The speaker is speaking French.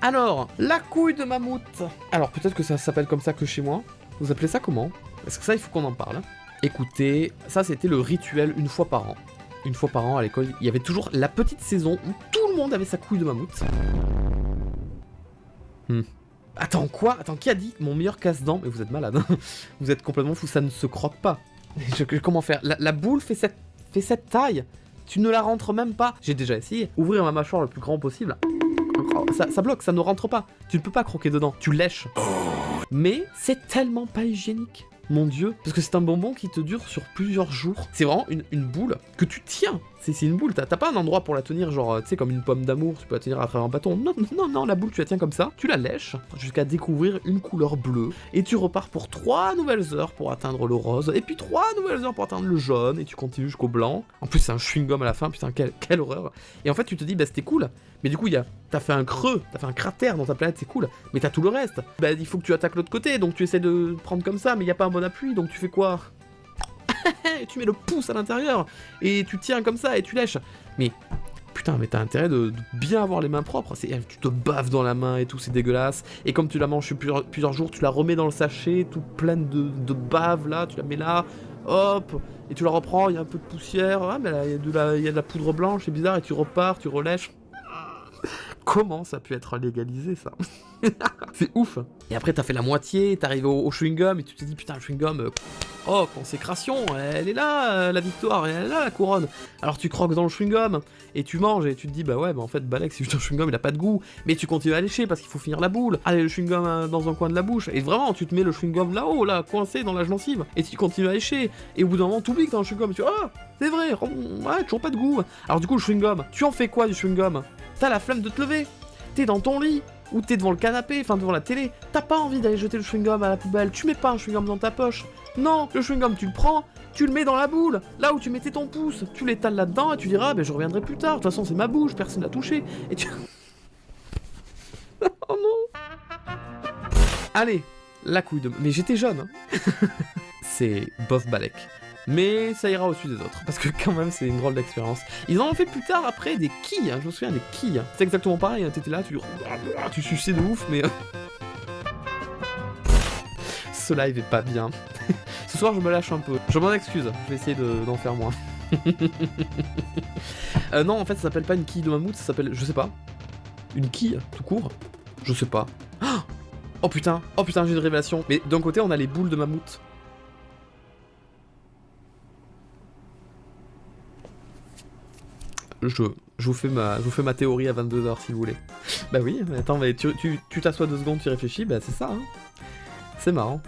Alors, la couille de mammouth. Alors, peut-être que ça s'appelle comme ça que chez moi. Vous appelez ça comment? Parce que ça, il faut qu'on en parle. Écoutez, ça, c'était le rituel une fois par an. Une fois par an, à l'école, il y avait toujours la petite saison où tout le monde avait sa couille de mammouth. Attends, quoi? Attends, qui a dit mon meilleur casse-dents? Mais vous êtes malade, hein. Vous êtes complètement fou, ça ne se croque pas. Comment faire? La boule fait cette taille. Tu ne la rentres même pas. J'ai déjà essayé. Ouvrir ma mâchoire le plus grand possible. Ça bloque, ça ne rentre pas. Tu ne peux pas croquer dedans, tu lèches. Mais c'est tellement pas hygiénique. Mon dieu, parce que c'est un bonbon qui te dure sur plusieurs jours. C'est vraiment une boule que tu tiens. C'est une boule, t'as pas un endroit pour la tenir, genre, tu sais, comme une pomme d'amour, tu peux la tenir à travers un bâton. Non, la boule, tu la tiens comme ça, tu la lèches, jusqu'à découvrir une couleur bleue, et tu repars pour 3 nouvelles heures pour atteindre le rose, et puis 3 nouvelles heures pour atteindre le jaune, et tu continues jusqu'au blanc. En plus, c'est un chewing-gum à la fin, putain, quelle horreur. Et en fait, tu te dis, bah, c'était cool, mais du coup, t'as fait un creux, t'as fait un cratère dans ta planète, c'est cool, mais t'as tout le reste. Bah, il faut que tu attaques l'autre côté, donc tu essaies de prendre comme ça, mais y a pas un bon appui, donc tu fais quoi? Et tu mets le pouce à l'intérieur, et tu tiens comme ça, et tu lèches. Mais, putain, mais t'as intérêt de bien avoir les mains propres. Tu te baves dans la main et tout, c'est dégueulasse. Et comme tu la manges sur plusieurs jours, tu la remets dans le sachet, toute pleine de bave, là, tu la mets là, hop, et tu la reprends, il y a un peu de poussière, ah, mais là, il y a de la poudre blanche, c'est bizarre, et tu repars, tu relèches. Comment ça a pu être légalisé, ça? C'est ouf. Et après, t'as fait la moitié, t'arrives au chewing-gum, et tu te dis, putain, le chewing-gum... Oh, consécration, elle est là, la victoire, elle est là, la couronne. Alors tu croques dans le chewing-gum, et tu manges, et tu te dis, bah ouais, bah en fait, Balek, c'est juste un chewing-gum, il a pas de goût. Mais tu continues à lécher, parce qu'il faut finir la boule. Allez, le chewing-gum dans un coin de la bouche. Et vraiment, tu te mets le chewing-gum là-haut, là, coincé dans la gencive, et tu continues à lécher. Et au bout d'un moment, t'oublies que t'as un chewing-gum, et tu dis, ah, c'est vrai, ouais, toujours pas de goût. Alors du coup, le chewing-gum, tu en fais quoi du chewing-gum? T'as la flemme de te lever, t'es dans ton lit, ou t'es devant le canapé, enfin devant la télé, t'as pas envie d'aller jeter le chewing-gum à la poubelle, tu mets pas un chewing-gum dans ta poche. Non, le chewing-gum tu le prends, tu le mets dans la boule, là où tu mettais ton pouce, tu l'étales là-dedans et tu diras, ben je reviendrai plus tard, de toute façon c'est ma bouche, personne l'a touché, et tu... Oh non. Allez, la couille de... Mais j'étais jeune, hein. C'est Bof Balek. Mais ça ira au-dessus des autres, parce que quand même c'est une drôle d'expérience. Ils en ont fait plus tard après des quilles, hein, je me souviens des quilles. C'est exactement pareil, hein, t'étais là, tu suçais de ouf, mais... Ce live est pas bien. Ce soir je me lâche un peu, je m'en excuse, je vais essayer d'en faire moins. Non, en fait ça s'appelle pas une quille de mammouth, ça s'appelle, je sais pas, une quille, tout court. Je sais pas. Oh putain, j'ai une révélation. Mais d'un côté on a les boules de mammouth. Je vous fais ma théorie à 22h si vous voulez. Bah oui, mais attends, mais tu t'assois 2 secondes, tu réfléchis, bah c'est ça, hein. C'est marrant.